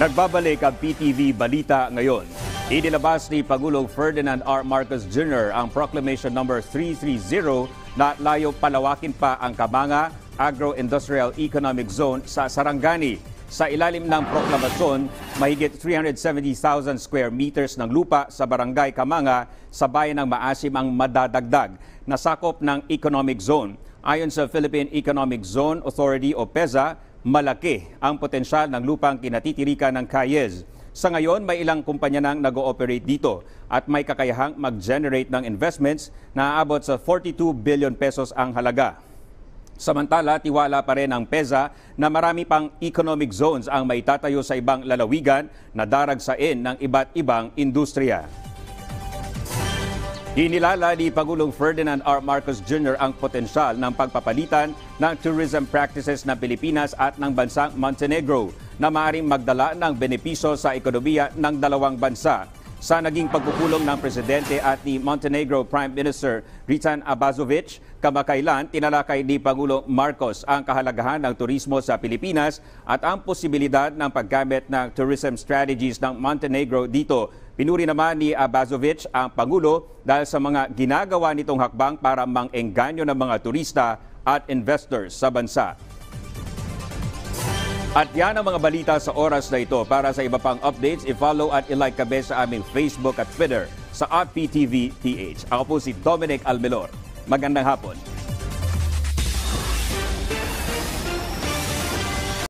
Nagbabalik ang PTV Balita ngayon. Inilabas ni Pangulong Ferdinand R. Marcos Jr. ang Proclamation No. 330 na layo palawakin pa ang Kamanga Agro-Industrial Economic Zone sa Sarangani. Sa ilalim ng proklamasyon, mahigit 370,000 square meters ng lupa sa Barangay Kamanga sa bayan ng Maasim ang madadagdag na sakop ng economic zone. Ayon sa Philippine Economic Zone Authority o PEZA, malaki ang potensyal ng lupang kinatitirikan ng Cayez. Sa ngayon, may ilang kumpanya nang nag-ooperate dito at may kakayahang mag-generate ng investments na aabot sa 42 billion pesos ang halaga. Samantala, tiwala pa rin ang PEZA na marami pang economic zones ang maitatayo sa ibang lalawigan na daragsain ng iba't ibang industriya. Hinilala ni Pangulong Ferdinand R. Marcos Jr. ang potensyal ng pagpapalitan ng tourism practices ng Pilipinas at ng bansang Montenegro na maaaring magdala ng benepisyo sa ekonomiya ng dalawang bansa. Sa naging pagpupulong ng Presidente at ni Montenegro Prime Minister Ritan Abazovic, kamakailan tinalakay ni Pangulong Marcos ang kahalagahan ng turismo sa Pilipinas at ang posibilidad ng paggamit ng tourism strategies ng Montenegro dito. Pinuri naman ni Abazovic ang Pangulo dahil sa mga ginagawa nitong hakbang para mang-engganyo ng mga turista at investors sa bansa. At yan ang mga balita sa oras na ito. Para sa iba pang updates, i-follow at i-like kami sa aming Facebook at Twitter sa @PTVPH. Ako po si Dominic Almelor. Magandang hapon.